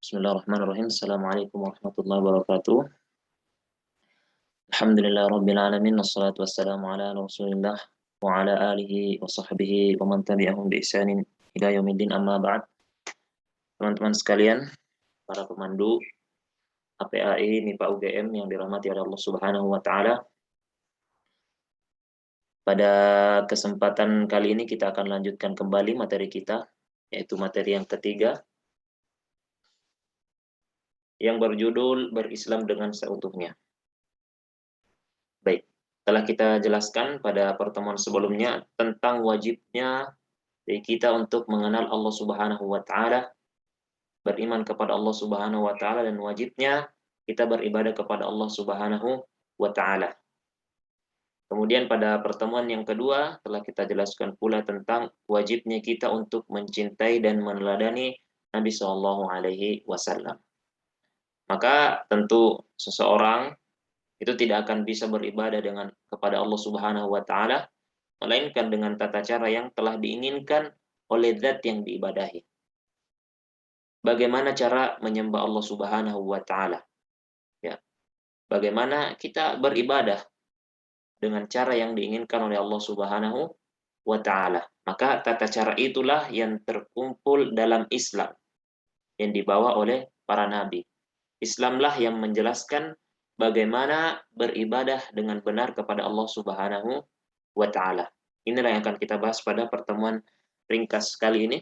Bismillahirrahmanirrahim. Assalamualaikum warahmatullahi wabarakatuh. Alhamdulillah rabbil alamin. Wassalatu wassalamu ala Rasulillah wa ala alihi wa sahbihi wa man tabi'ahum bi ihsanin ila yaumiddin, amma ba'd. Teman-teman sekalian, para pemandu APAI MIPA UGM yang dirahmati oleh Allah Subhanahu wa taala. Pada kesempatan kali ini kita akan lanjutkan kembali materi kita, yaitu materi yang ketiga yang berjudul Berislam dengan Seutuhnya. Baik, telah kita jelaskan pada pertemuan sebelumnya tentang wajibnya kita untuk mengenal Allah Subhanahu wa taala, beriman kepada Allah Subhanahu wa taala, dan wajibnya kita beribadah kepada Allah Subhanahu wa taala. Kemudian pada pertemuan yang kedua telah kita jelaskan pula tentang wajibnya kita untuk mencintai dan meneladani Nabi Shallallahu alaihi wasallam. Maka tentu seseorang itu tidak akan bisa beribadah kepada Allah Subhanahu wa taala melainkan dengan tata cara yang telah diinginkan oleh zat yang diibadahi. Bagaimana cara menyembah Allah Subhanahu wa taala? Ya. Bagaimana kita beribadah dengan cara yang diinginkan oleh Allah Subhanahu wa taala. Maka tata cara itulah yang terkumpul dalam Islam yang dibawa oleh para nabi. Islamlah yang menjelaskan bagaimana beribadah dengan benar kepada Allah Subhanahu wa taala. Inilah yang akan kita bahas pada pertemuan ringkas kali ini.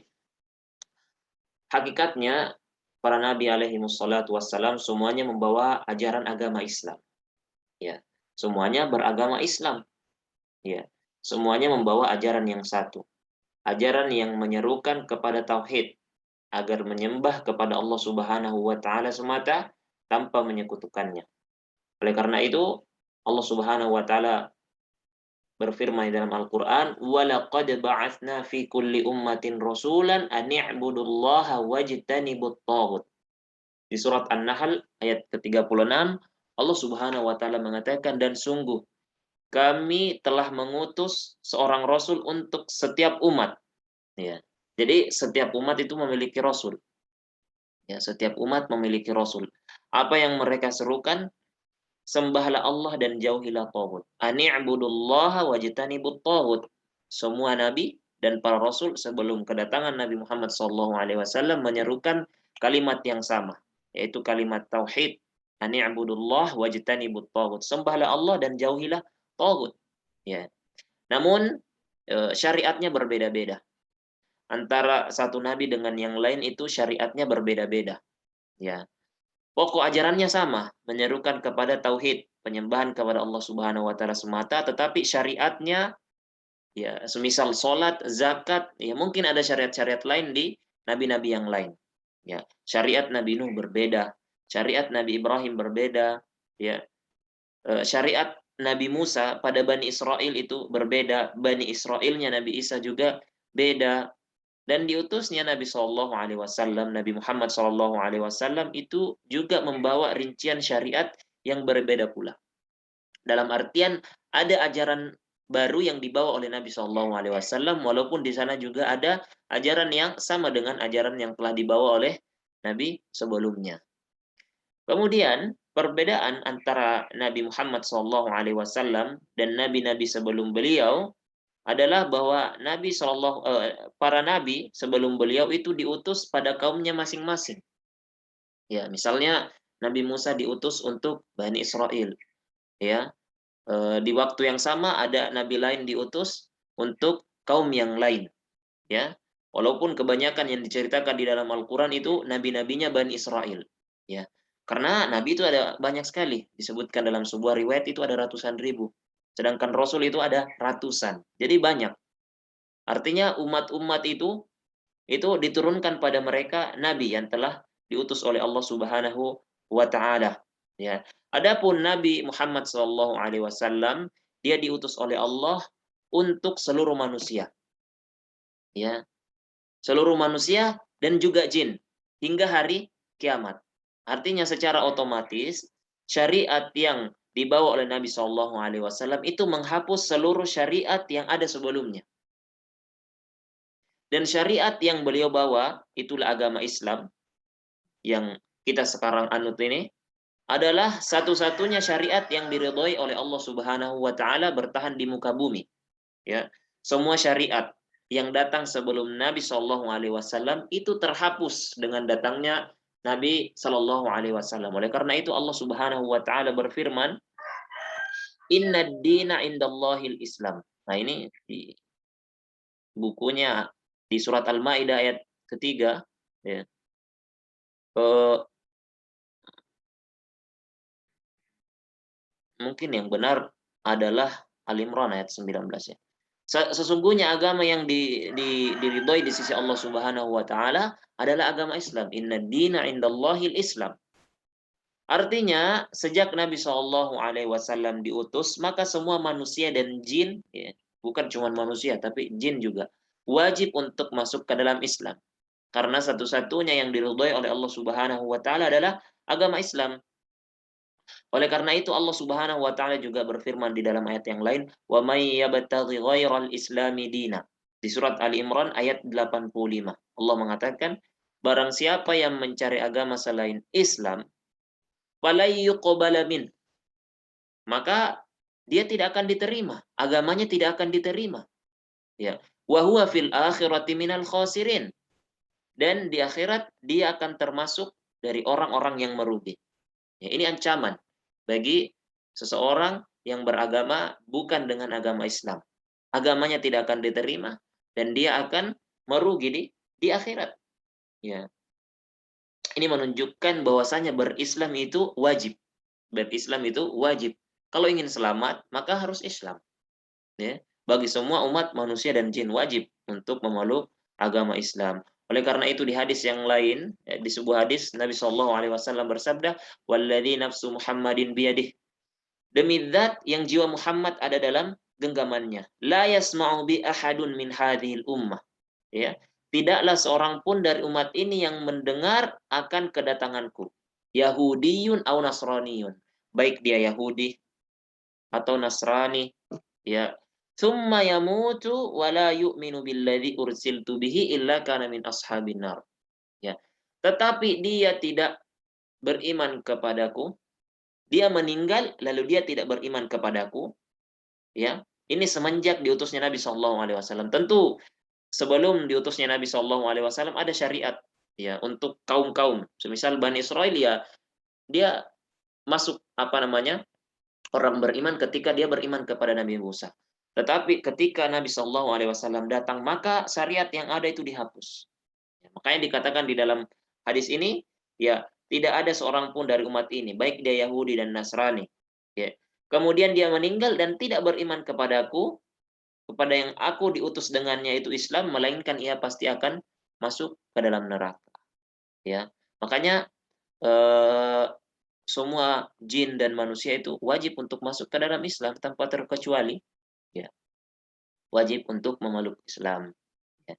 Hakikatnya para nabi alaihi wassalatu wassalam semuanya membawa ajaran agama Islam. Ya, semuanya beragama Islam. Ya, semuanya membawa ajaran yang satu. Ajaran yang menyerukan kepada tauhid agar menyembah kepada Allah Subhanahu wa taala semata tanpa menyekutukannya. Oleh karena itu Allah Subhanahu wa taala berfirman dalam Al-Qur'an, "Wa laqad ba'atsna fi kulli ummatin rasulan an i'budullaha wajtanibut taghut." Di surat An-Nahl ayat ke-36, Allah Subhanahu wa taala mengatakan, dan sungguh kami telah mengutus seorang rasul untuk setiap umat. Ya. Jadi setiap umat itu memiliki rasul. Ya, setiap umat memiliki rasul. Apa yang mereka serukan? Sembahlah Allah dan jauhilah taghut. Ani'budullaha wajtanibut taghut. Semua nabi dan para rasul sebelum kedatangan Nabi Muhammad SAW menyerukan kalimat yang sama, yaitu kalimat tauhid. Ani'budullah wajtanibut taghut. Sembahlah Allah dan jauhilah taghut. Ya. Namun syariatnya berbeda-beda. Antara satu nabi dengan yang lain itu syariatnya berbeda-beda. Ya. Pokok ajarannya sama, menyerukan kepada tauhid, penyembahan kepada Allah Subhanahu wa taala semata, tetapi syariatnya ya semisal salat, zakat, ya mungkin ada syariat-syariat lain di nabi-nabi yang lain. Ya, syariat Nabi Nuh berbeda, syariat Nabi Ibrahim berbeda, ya. Syariat Nabi Musa pada Bani Israel itu berbeda, Bani Israelnya Nabi Isa juga beda. Dan diutusnya Nabi Shallallahu Alaihi Wasallam, Nabi Muhammad Shallallahu Alaihi Wasallam itu juga membawa rincian syariat yang berbeda pula. Dalam artian ada ajaran baru yang dibawa oleh Nabi Shallallahu Alaihi Wasallam, walaupun di sana juga ada ajaran yang sama dengan ajaran yang telah dibawa oleh Nabi sebelumnya. Kemudian perbedaan antara Nabi Muhammad SAW dan nabi-nabi sebelum beliau adalah bahwa para nabi sebelum beliau itu diutus pada kaumnya masing-masing. Ya, misalnya Nabi Musa diutus untuk Bani Israel. Ya, di waktu yang sama ada nabi lain diutus untuk kaum yang lain. Ya, walaupun kebanyakan yang diceritakan di dalam Al-Quran itu nabi-nabinya Bani Israel. Ya, karena nabi itu ada banyak sekali, disebutkan dalam sebuah riwayat itu ada ratusan ribu. Sedangkan Rasul itu ada ratusan. Jadi banyak. Artinya umat-umat itu diturunkan pada mereka nabi yang telah diutus oleh Allah Subhanahu wa taala. Ya. Adapun Nabi Muhammad SAW dia diutus oleh Allah untuk seluruh manusia. Ya. Seluruh manusia dan juga jin hingga hari kiamat. Artinya secara otomatis syariat yang dibawa oleh Nabi SAW itu menghapus seluruh syariat yang ada sebelumnya. Dan syariat yang beliau bawa itulah agama Islam. yang kita sekarang anut ini adalah satu-satunya syariat yang diridhoi oleh Allah Subhanahu wa taala bertahan di muka bumi, ya. Semua syariat yang datang sebelum Nabi Shallallahu alaihi wasallam itu terhapus dengan datangnya Nabi Shallallahu alaihi wasallam. Oleh karena itu Allah Subhanahu wa taala berfirman, "Inna dina indallahil Islam." Nah, ini di bukunya di surat Al-Maidah ayat ketiga, ya. Eh, Mungkin yang benar adalah Al-Imran ayat 19, ya. Sesungguhnya agama yang diridhoi di sisi Allah Subhanahu wa taala adalah agama Islam. Inna dina indallahil Islam. Artinya, sejak Nabi Shallallahu alaihi wasallam diutus, maka semua manusia dan jin, ya, bukan cuma manusia tapi jin juga wajib untuk masuk ke dalam Islam. Karena satu-satunya yang diridhoi oleh Allah Subhanahu wa taala adalah agama Islam. Oleh karena itu Allah Subhanahu wa taala juga berfirman di dalam ayat yang lain, "Wa may yabtaghi ghairal islami dina." Di surat Ali Imran ayat 85. Allah mengatakan, barang siapa yang mencari agama selain Islam, falay yuqbala min, maka dia tidak akan diterima, agamanya tidak akan diterima. Ya. Wa huwa fil akhirati minal khasirin. Dan di akhirat dia akan termasuk dari orang-orang yang merugi. Ya, ini ancaman bagi seseorang yang beragama bukan dengan agama Islam. Agamanya tidak akan diterima dan dia akan merugi di akhirat. Ya. Ini menunjukkan bahwasanya berislam itu wajib. Berislam itu wajib. Kalau ingin selamat, maka harus Islam. Ya. Bagi semua umat manusia dan jin wajib untuk memeluk agama Islam. Oleh karena itu di hadis yang lain, di sebuah hadis Nabi Shallallahu alaihi wasallam bersabda, "Walladzi nafsu Muhammadin biyadih." Demi zat yang jiwa Muhammad ada dalam genggamannya. La yasma'u bi ahadun min hadhil ummah. Ya. Tidaklah seorang pun dari umat ini yang mendengar akan kedatanganku. Yahudiyun au Nasraniyun. Baik dia Yahudi atau Nasrani, ya. Tsumma yamutu wa la yu'minu billadzi ursiltu bihi illa kana min ashabin nar. Ya. Tetapi dia tidak beriman kepadaku, dia meninggal lalu dia tidak beriman kepadaku, ya. Ini semenjak diutusnya Nabi Shallallahu alaihi wasallam. Tentu sebelum diutusnya Nabi Shallallahu alaihi wasallam ada syariat, ya, untuk kaum-kaum. Semisal Bani Israel, ya, dia masuk apa namanya? Orang beriman ketika dia beriman kepada Nabi Musa. Tetapi ketika Nabi Shallallahu alaihi wasallam datang, maka syariat yang ada itu dihapus. Ya, makanya dikatakan di dalam hadis ini, ya, tidak ada seorang pun dari umat ini, baik dia Yahudi dan Nasrani, ya. Kemudian dia meninggal dan tidak beriman kepadaku, kepada yang aku diutus dengannya itu Islam, melainkan ia pasti akan masuk ke dalam neraka. Ya, makanya eh, semua jin dan manusia itu wajib untuk masuk ke dalam Islam tanpa terkecuali, ya, wajib untuk memeluk Islam. Ya.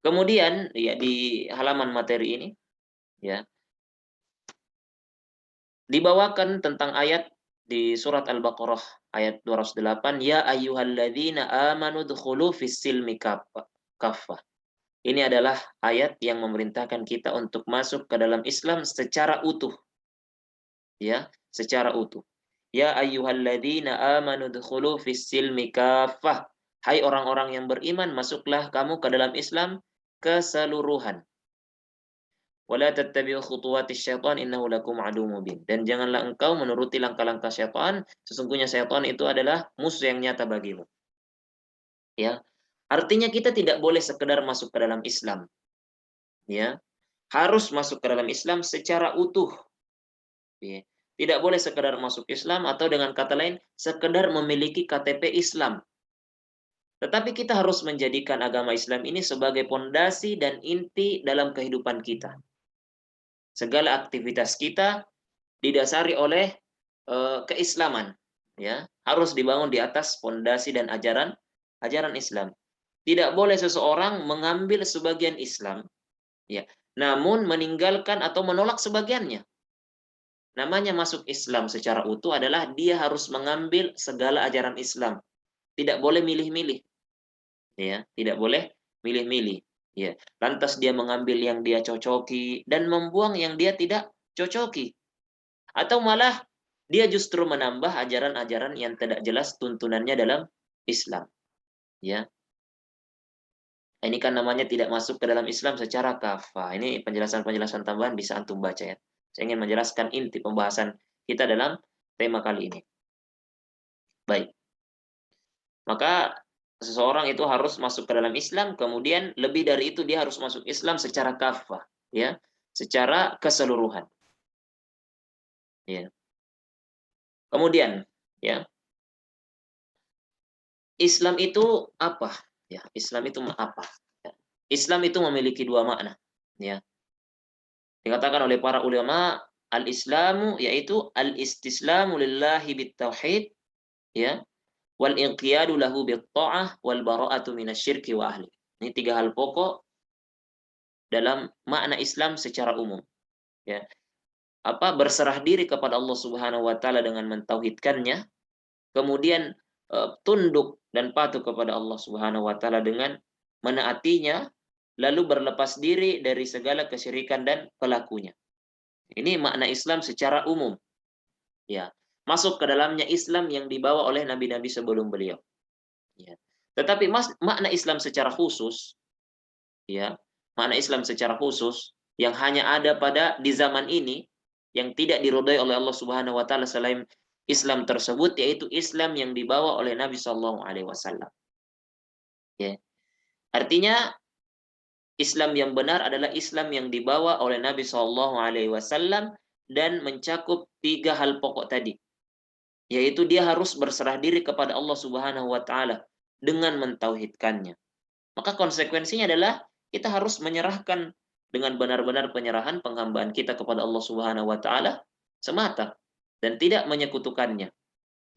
Kemudian, ya, di halaman materi ini, ya, dibawakan tentang ayat di surat Al-Baqarah ayat 208, ya ayyuhalladzina amanu dkhulu fis-silmi kaffah. Ini adalah ayat yang memerintahkan kita untuk masuk ke dalam Islam secara utuh. Ya, secara utuh. Ya ayyuhalladzina amanu dkhulu fis-silmi kaffah. Hai orang-orang yang beriman, masuklah kamu ke dalam Islam keseluruhan. Wala tattabi'u khutuwatis syaitan innahu lakum aduwwum mubin. Dan janganlah engkau menuruti langkah-langkah syaitan, sesungguhnya syaitan itu adalah musuh yang nyata bagimu. Ya. Artinya kita tidak boleh sekedar masuk ke dalam Islam. Ya. Harus masuk ke dalam Islam secara utuh. Ya. Tidak boleh sekedar masuk Islam atau dengan kata lain sekedar memiliki KTP Islam. Tetapi kita harus menjadikan agama Islam ini sebagai pondasi dan inti dalam kehidupan kita. Segala aktivitas kita didasari oleh keislaman, ya, harus dibangun di atas pondasi dan ajaran Islam. Tidak boleh seseorang mengambil sebagian Islam, ya, namun meninggalkan atau menolak sebagiannya. Namanya masuk Islam secara utuh adalah dia harus mengambil segala ajaran Islam. Tidak boleh milih-milih. Ya, tidak boleh milih-milih. Ya, lantas dia mengambil yang dia cocoki dan membuang yang dia tidak cocoki. Atau malah dia justru menambah ajaran-ajaran yang tidak jelas tuntunannya dalam Islam. Ya, ini kan namanya tidak masuk ke dalam Islam secara kafah. Ini penjelasan-penjelasan tambahan bisa antum baca ya. Saya ingin menjelaskan inti pembahasan kita dalam tema kali ini. Baik. Maka seseorang itu harus masuk ke dalam Islam, kemudian lebih dari itu dia harus masuk Islam secara kafah, ya, secara keseluruhan. Ya. Kemudian, ya, Islam itu apa? Ya, Islam itu apa? Ya. Islam itu memiliki dua makna. Ya. Dikatakan oleh para ulama, al-Islamu yaitu al-istislamu lillahi bit-tauhid, ya, wal inqiyadu lahu bit-tha'ah wal bara'atu minasyirki wa ahli. Ini tiga hal pokok dalam makna Islam secara umum, ya. Apa berserah diri kepada Allah Subhanahu wa taala dengan mentauhidkannya, kemudian tunduk dan patuh kepada Allah Subhanahu wa taala dengan menaatinya, lalu berlepas diri dari segala kesyirikan dan pelakunya. Ini makna Islam secara umum, ya. Masuk ke dalamnya Islam yang dibawa oleh nabi-nabi sebelum beliau, ya. Tetapi makna Islam secara khusus, ya, makna Islam secara khusus yang hanya ada di zaman ini, yang tidak diridhai oleh Allah Subhanahu wa taala selain Islam tersebut, yaitu Islam yang dibawa oleh Nabi Shallallahu alaihi wasallam. Ya. Artinya Islam yang benar adalah Islam yang dibawa oleh Nabi Shallallahu alaihi wasallam dan mencakup tiga hal pokok tadi, yaitu dia harus berserah diri kepada Allah Subhanahu wa taala dengan mentauhidkannya. Maka konsekuensinya adalah kita harus menyerahkan dengan benar-benar penyerahan penghambaan kita kepada Allah Subhanahu wa taala semata dan tidak menyekutukannya.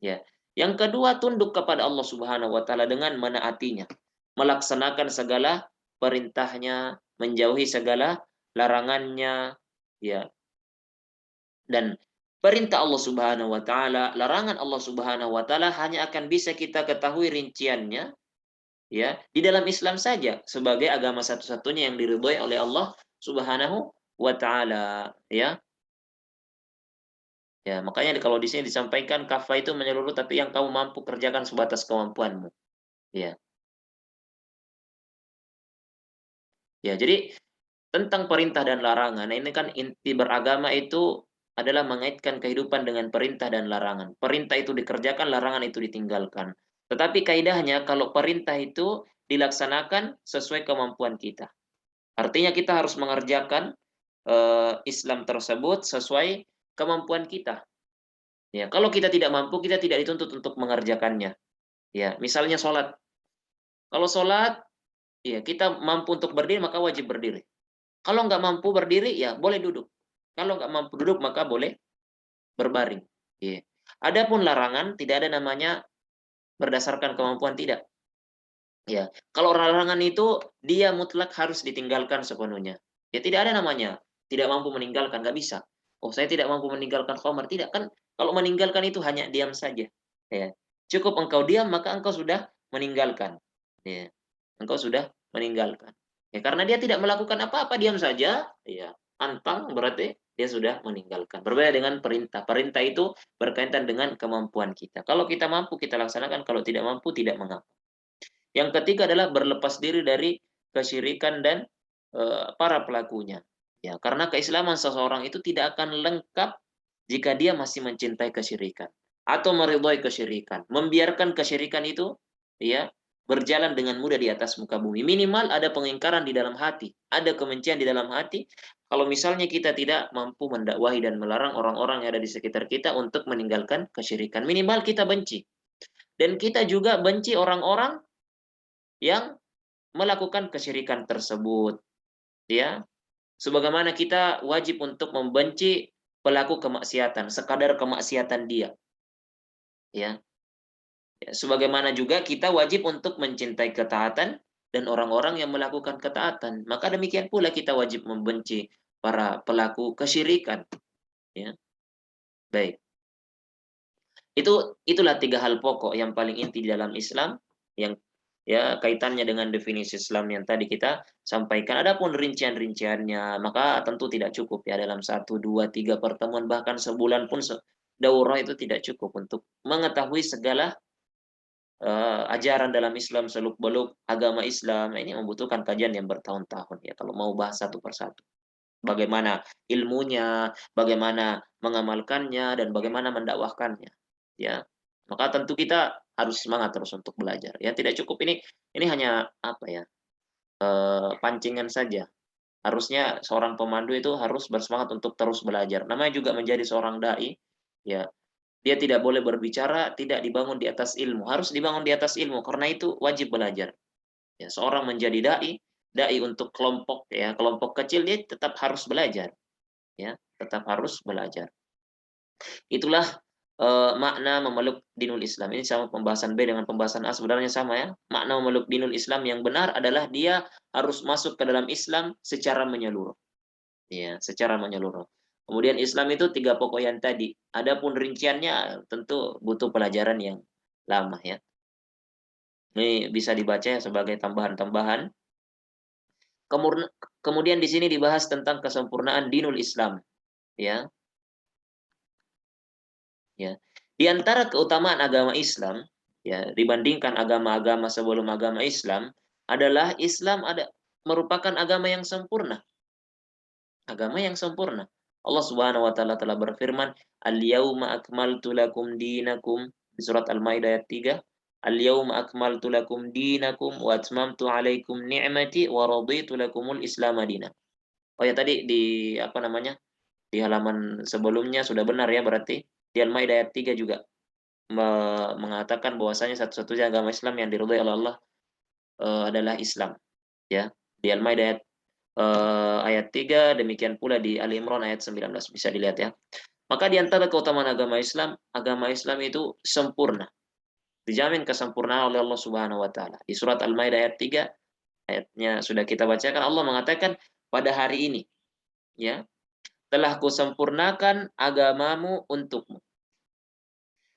Ya. Yang kedua, tunduk kepada Allah Subhanahu wa taala dengan menaatinya, melaksanakan segala perintahnya, menjauhi segala larangannya, ya. Dan perintah Allah Subhanahu wa taala, larangan Allah Subhanahu wa taala hanya akan bisa kita ketahui rinciannya, ya, di dalam Islam saja sebagai agama satu-satunya yang diridhoi oleh Allah Subhanahu wa taala, ya. Ya, makanya kalau di sini disampaikan kafah itu menyeluruh tapi yang kamu mampu kerjakan sebatas kemampuanmu. Ya. Ya, jadi tentang perintah dan larangan. Nah, ini kan inti beragama itu adalah mengaitkan kehidupan dengan perintah dan larangan. Perintah itu dikerjakan, larangan itu ditinggalkan. Tetapi kaidahnya kalau perintah itu dilaksanakan sesuai kemampuan kita. Artinya kita harus mengerjakan Islam tersebut sesuai kemampuan kita. Ya, kalau kita tidak mampu, kita tidak dituntut untuk mengerjakannya. Ya, misalnya sholat. Kalau sholat, ya kita mampu untuk berdiri, maka wajib berdiri. Kalau nggak mampu berdiri, ya boleh duduk. Kalau nggak mampu duduk, maka boleh berbaring. Ya. Adapun larangan, tidak ada namanya berdasarkan kemampuan, tidak. Ya, kalau larangan itu dia mutlak harus ditinggalkan sepenuhnya. Ya tidak ada namanya tidak mampu meninggalkan, nggak bisa. Oh saya tidak mampu meninggalkan khamar, tidak kan? Kalau meninggalkan itu hanya diam saja. Ya, cukup engkau diam maka engkau sudah meninggalkan. Ya, engkau sudah meninggalkan. Ya karena dia tidak melakukan apa-apa, diam saja. Ya, antang berarti dia sudah meninggalkan. Berbeda dengan perintah. Perintah itu berkaitan dengan kemampuan kita. Kalau kita mampu kita laksanakan, kalau tidak mampu tidak mengapa. Yang ketiga adalah berlepas diri dari kesyirikan dan para pelakunya. Ya, karena keislaman seseorang itu tidak akan lengkap jika dia masih mencintai kesyirikan atau meridhai kesyirikan. Membiarkan kesyirikan itu ya berjalan dengan mudah di atas muka bumi. Minimal ada pengingkaran di dalam hati, ada kebencian di dalam hati. Kalau misalnya kita tidak mampu mendakwahi dan melarang orang-orang yang ada di sekitar kita untuk meninggalkan kesyirikan, minimal kita benci. Dan kita juga benci orang-orang yang melakukan kesyirikan tersebut, ya. Sebagaimana kita wajib untuk membenci pelaku kemaksiatan, sekadar kemaksiatan dia, ya. Ya, sebagaimana juga kita wajib untuk mencintai ketaatan dan orang-orang yang melakukan ketaatan. Maka demikian pula kita wajib membenci para pelaku kesyirikan, ya. Baik. Itulah tiga hal pokok yang paling inti di dalam Islam yang ya kaitannya dengan definisi Islam yang tadi kita sampaikan. Adapun rincian-rinciannya maka tentu tidak cukup ya dalam 1, 2, 3 pertemuan bahkan sebulan pun daurah itu tidak cukup untuk mengetahui segala ajaran dalam Islam seluk-beluk agama Islam. Ini membutuhkan kajian yang bertahun-tahun ya kalau mau bahas satu persatu. Bagaimana ilmunya, bagaimana mengamalkannya dan bagaimana mendakwahkannya. Ya. Maka tentu kita harus semangat terus untuk belajar. Ya, tidak cukup ini hanya apa ya? Pancingan saja. Harusnya seorang pemandu itu harus bersemangat untuk terus belajar. Namanya juga menjadi seorang dai, ya. Dia tidak boleh berbicara tidak dibangun di atas ilmu, harus dibangun di atas ilmu. Karena itu wajib belajar. Ya, seorang menjadi dai, dai untuk kelompok ya, kelompok kecil dia tetap harus belajar, ya, tetap harus belajar. Itulah makna memeluk dinul Islam. Ini sama pembahasan B dengan pembahasan A sebenarnya sama ya. Makna memeluk dinul Islam yang benar adalah dia harus masuk ke dalam Islam secara menyeluruh. Ya, secara menyeluruh. Kemudian Islam itu 3 pokok yang tadi. Adapun rinciannya tentu butuh pelajaran yang lama ya. Ini bisa dibaca ya sebagai tambahan-tambahan. Kemudian di sini dibahas tentang kesempurnaan dinul Islam, ya. Ya. Di antara keutamaan agama Islam, ya, dibandingkan agama-agama sebelum agama Islam, adalah Islam merupakan agama yang sempurna. Agama yang sempurna. Allah Subhanahu wa taala telah berfirman, "Al-yauma akmaltu lakum dinakum" di surat Al-Maidah ayat 3. "Al-yauma akmaltu lakum dinakum wa atmamtu 'alaikum ni'mati wa raditu lakumul Islam madina." Oh ya tadi di apa namanya? Di halaman sebelumnya sudah benar ya berarti. Di Al-Maidah ayat 3 juga mengatakan bahwasanya satu-satunya agama Islam yang diridhai oleh Allah adalah Islam, ya. Di Al-Maidah ayat 3, demikian pula di Ali Imran ayat 19 bisa dilihat ya. Maka di antara keutamaan agama Islam itu sempurna. Dijamin kesempurnaan oleh Allah Subhanahu wa taala. Di surat Al-Maidah ayat 3 ayatnya sudah kita bacakan Allah mengatakan pada hari ini ya telah kusempurnakan agamamu untukmu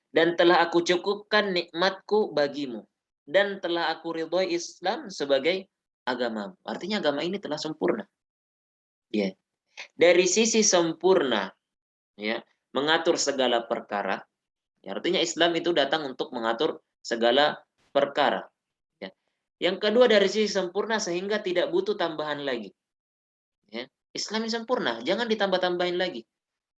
dan telah aku cukupkan nikmatku bagimu dan telah aku ridhoi Islam sebagai agamamu. Artinya agama ini telah sempurna. Ya. Dari sisi sempurna ya, mengatur segala perkara. Ya, artinya Islam itu datang untuk mengatur segala perkara. Ya. Yang kedua dari sisi sempurna sehingga tidak butuh tambahan lagi. Ya. Islam ini sempurna, jangan ditambah-tambahin lagi.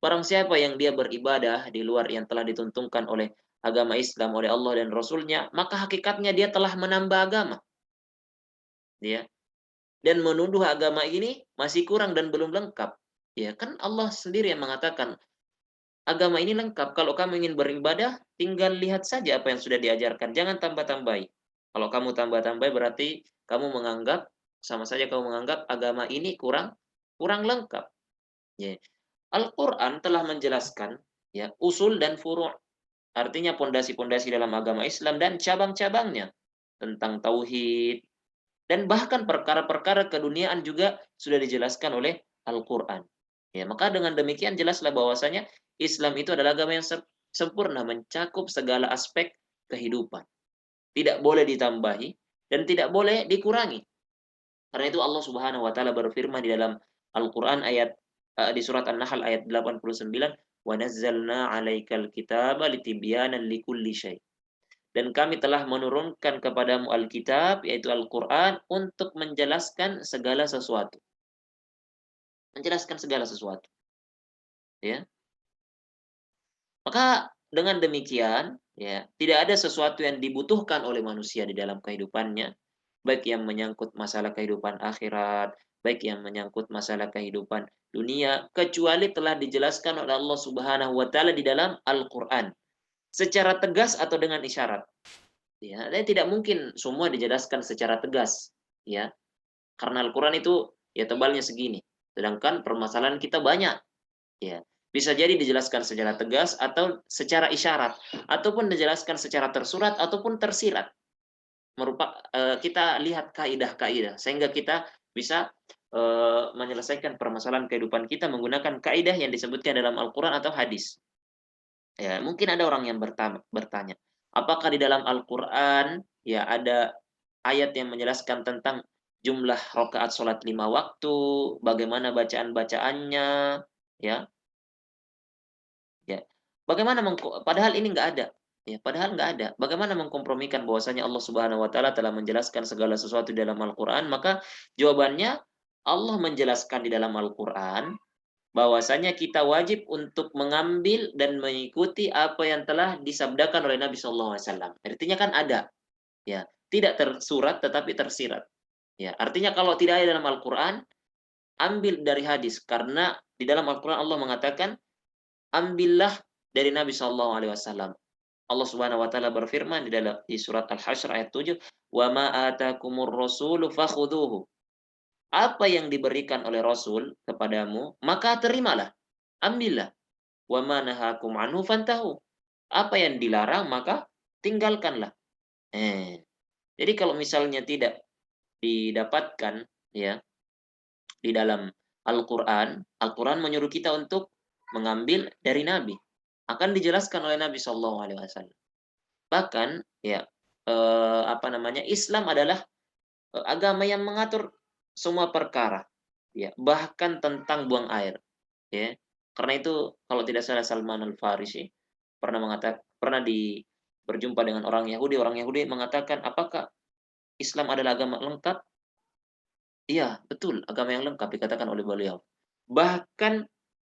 Barang siapa yang dia beribadah di luar yang telah dituntunkan oleh agama Islam oleh Allah dan Rasulnya, maka hakikatnya dia telah menambah agama. Ya. Dan menuduh agama ini masih kurang dan belum lengkap. Ya kan Allah sendiri yang mengatakan, agama ini lengkap. Kalau kamu ingin beribadah, tinggal lihat saja apa yang sudah diajarkan. Jangan tambah-tambahi. Kalau kamu tambah-tambahi berarti kamu menganggap, sama saja kamu menganggap agama ini kurang lengkap. Ya. Al-Quran telah menjelaskan ya usul dan furu', artinya pondasi-pondasi dalam agama Islam dan cabang-cabangnya tentang tauhid dan bahkan perkara-perkara keduniaan juga sudah dijelaskan oleh Al-Quran. Ya, maka dengan demikian jelaslah bahwasanya Islam itu adalah agama yang sempurna, mencakup segala aspek kehidupan. Tidak boleh ditambahi dan tidak boleh dikurangi. Karena itu Allah Subhanahu wa taala berfirman di dalam Al-Qur'an di surat An-Nahl ayat 89, "Wa nazzalna 'alaikal kitaba litibyanan likulli syai'." Dan kami telah menurunkan kepadamu Alkitab yaitu Al-Qur'an untuk menjelaskan segala sesuatu. Menjelaskan segala sesuatu, ya. Maka dengan demikian, ya, tidak ada sesuatu yang dibutuhkan oleh manusia di dalam kehidupannya, baik yang menyangkut masalah kehidupan akhirat, baik yang menyangkut masalah kehidupan dunia, kecuali telah dijelaskan oleh Allah Subhanahu wa taala di dalam Al-Qur'an, secara tegas atau dengan isyarat. Ya, dan tidak mungkin semua dijelaskan secara tegas, ya. Karena Al-Qur'an itu ya tebalnya segini, sedangkan permasalahan kita banyak. Ya, bisa jadi dijelaskan secara tegas atau secara isyarat, ataupun dijelaskan secara tersurat ataupun tersirat. Kita lihat kaidah-kaidah sehingga kita bisa menyelesaikan permasalahan kehidupan kita menggunakan kaidah yang disebutkan dalam Al-Qur'an atau hadis. Ya, mungkin ada orang yang bertanya, apakah di dalam Al-Qur'an ya ada ayat yang menjelaskan tentang jumlah rakaat sholat 5 waktu, bagaimana bacaan-bacaannya, ya, ya. Bagaimana padahal ini nggak ada, ya, padahal nggak ada. Bagaimana mengkompromikan bahwasanya Allah Subhanahu wa taala telah menjelaskan segala sesuatu di dalam Al-Qur'an? Maka jawabannya Allah menjelaskan di dalam Al-Qur'an bahwasanya kita wajib untuk mengambil dan mengikuti apa yang telah disabdakan oleh Nabi Shallallahu alaihi wasallam. Artinya kan ada, ya, tidak tersurat tetapi tersirat. Ya, artinya kalau tidak ada dalam Al-Qur'an, ambil dari hadis karena di dalam Al-Qur'an Allah mengatakan, "Ambillah dari Nabi Shallallahu alaihi wasallam." Allah Subhanahu wa taala berfirman di surat Al-Hasyr ayat 7, "Wa ma atakumur rasulu fakhudhuhu." Apa yang diberikan oleh Rasul kepadamu, maka terimalah, ambillah. Wa ma nahakum anhu fantahu. Apa yang dilarang maka tinggalkanlah. Jadi kalau misalnya tidak didapatkan, ya, di dalam Al-Qur'an, Al-Qur'an menyuruh kita untuk mengambil dari Nabi. Akan dijelaskan oleh Nabi Shallallahu alaihi wasallam. Bahkan, ya, apa namanya, Islam adalah agama yang mengatur semua perkara, ya, bahkan tentang buang air, ya. Karena itu kalau tidak salah Salman Al-Farisi pernah berjumpa dengan orang Yahudi mengatakan, "Apakah Islam adalah agama lengkap?" Iya, betul, agama yang lengkap dikatakan oleh beliau. Bahkan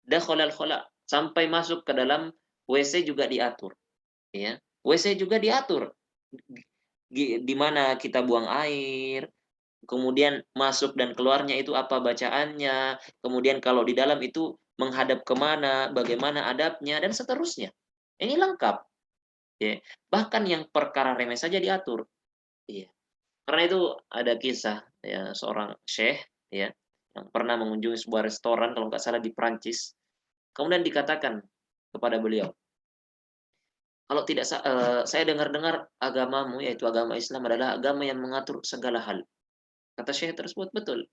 dakhalal khala, sampai masuk ke dalam WC juga diatur, ya. WC juga diatur, di mana kita buang air, kemudian masuk dan keluarnya itu apa bacaannya, kemudian kalau di dalam itu menghadap kemana, bagaimana adabnya, dan seterusnya. Ini lengkap, ya. Bahkan yang perkara remeh saja diatur. Iya. Karena itu ada kisah, ya, seorang syekh, ya, yang pernah mengunjungi sebuah restoran kalau nggak salah di Prancis. Kemudian dikatakan kepada beliau, kalau tidak saya dengar-dengar agamamu yaitu agama Islam adalah agama yang mengatur segala hal. Kata syekh tersebut, betul.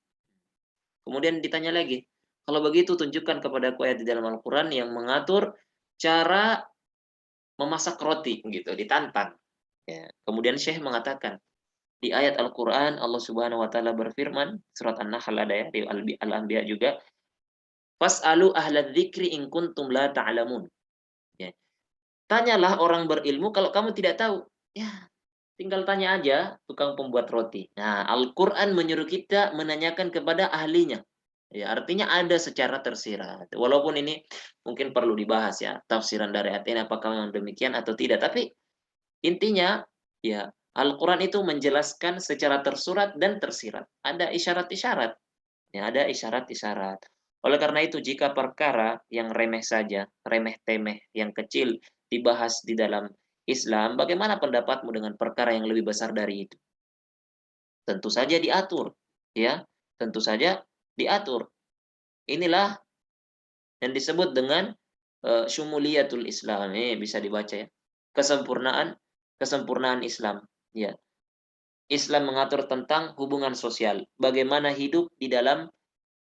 Kemudian ditanya lagi, "Kalau begitu tunjukkan kepadaku ayat di dalam Al-Qur'an yang mengatur cara memasak roti," gitu, ditantang. Ya, kemudian Syekh mengatakan, di ayat Al-Qur'an Allah Subhanahu wa taala berfirman, surat An-Nahl ada ya, di Al-Anbiya juga, "Fas'alu ahladzikri dzikri in kuntum la ta'lamun." Ya. Tanyalah orang berilmu kalau kamu tidak tahu. Ya, tinggal tanya aja tukang pembuat roti. Nah, Al-Qur'an menyuruh kita menanyakan kepada ahlinya. Ya, artinya ada secara tersirat. Walaupun ini mungkin perlu dibahas ya, tafsiran dari ayat ini apakah memang demikian atau tidak. Tapi intinya, ya, Al-Quran itu menjelaskan secara tersurat dan tersirat. Ada isyarat-isyarat. Ya, ada isyarat-isyarat. Oleh karena itu, jika perkara yang remeh saja, remeh-temeh, yang kecil, dibahas di dalam Islam, bagaimana pendapatmu dengan perkara yang lebih besar dari itu? Tentu saja diatur. Ya, tentu saja diatur. Inilah yang disebut dengan syumuliyatul Islam. Ini bisa dibaca ya. Kesempurnaan kesempurnaan Islam. Ya. Islam mengatur tentang hubungan sosial, bagaimana hidup di dalam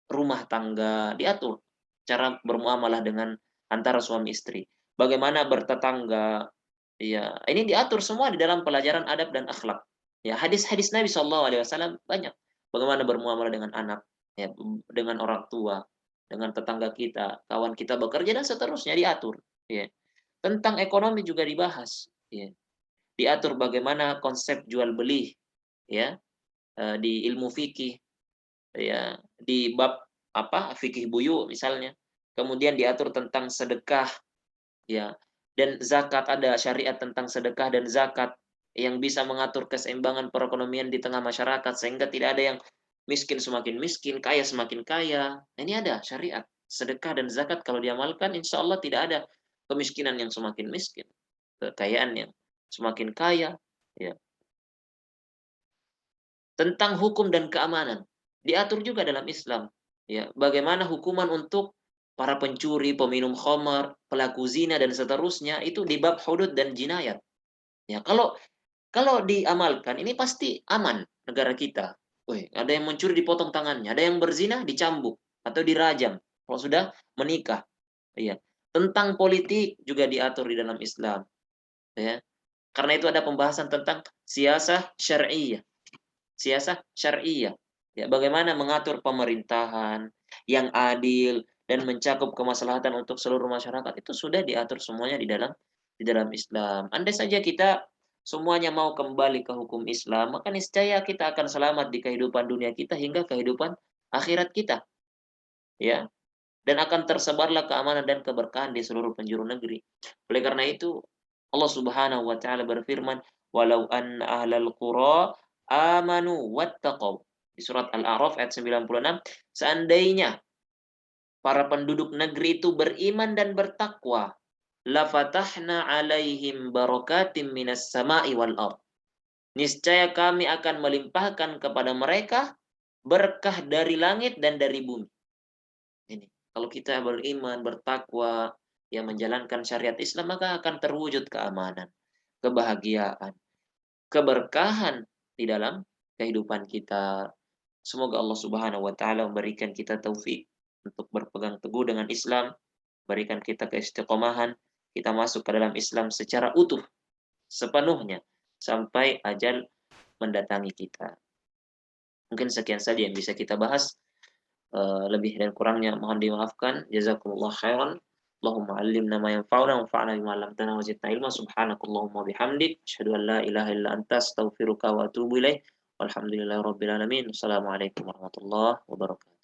rumah tangga, diatur cara bermuamalah dengan antara suami istri, bagaimana bertetangga, ya, ini diatur semua di dalam pelajaran adab dan akhlak. Ya, hadis-hadis Nabi Shallallahu alaihi wasallam banyak. Bagaimana bermuamalah dengan anak, ya, dengan orang tua, dengan tetangga kita, kawan kita bekerja dan seterusnya diatur, ya. Tentang ekonomi juga dibahas, ya. Diatur bagaimana konsep jual beli, ya, di ilmu fikih, ya, di bab apa, fikih buyu misalnya. Kemudian diatur tentang sedekah, ya, dan zakat, ada syariat tentang sedekah dan zakat yang bisa mengatur keseimbangan perekonomian di tengah masyarakat sehingga tidak ada yang miskin semakin miskin, kaya semakin kaya. Nah, ini ada syariat sedekah dan zakat kalau diamalkan insya Allah tidak ada kemiskinan yang semakin miskin, kekayaan yang semakin kaya, ya. Tentang hukum dan keamanan, diatur juga dalam Islam. Ya, bagaimana hukuman untuk para pencuri, peminum khamar, pelaku zina dan seterusnya itu di bab hudud dan jinayat. Ya, kalau diamalkan ini pasti aman negara kita. Wih, ada yang mencuri dipotong tangannya, ada yang berzina dicambuk atau dirajam kalau sudah menikah. Iya. Tentang politik juga diatur di dalam Islam. Ya. Karena itu ada pembahasan tentang siasah syariah. Siyasah syariah. Ya, bagaimana mengatur pemerintahan yang adil dan mencakup kemaslahatan untuk seluruh masyarakat itu sudah diatur semuanya di dalam Islam. Andai saja kita semuanya mau kembali ke hukum Islam, maka niscaya kita akan selamat di kehidupan dunia kita hingga kehidupan akhirat kita, ya. Dan akan tersebarlah keamanan dan keberkahan di seluruh penjuru negeri. Oleh karena itu, Allah Subhanahu wa taala berfirman, "Walau anna ahlal qura amanu wattaqau." Di surat Al-A'raf ayat 96, seandainya para penduduk negeri itu beriman dan bertakwa, la fatahna 'alaihim barakatim minas sama'i wal ard. Niscaya kami akan melimpahkan kepada mereka berkah dari langit dan dari bumi. Ini, kalau kita beriman, bertakwa, yang menjalankan syariat Islam, maka akan terwujud keamanan, kebahagiaan, keberkahan di dalam kehidupan kita. Semoga Allah Subhanahu wa taala memberikan kita taufik untuk berpegang teguh dengan Islam, berikan kita keistiqomahan, kita masuk ke dalam Islam secara utuh, sepenuhnya, sampai ajal mendatangi kita. Mungkin sekian saja yang bisa kita bahas. Lebih dan kurangnya mohon dimaafkan. Jazakumullah khairan. Allahumma allimna ma yanfa'una wanfa'na bima 'allamtana wa zidna ilma. Subhanakallahumma bihamdik asyhadu an la ilaha illa anta astaghfiruka wa atubu ilaik. Walhamdulillahirabbil alamin. Assalamualaikum warahmatullahi wabarakatuh.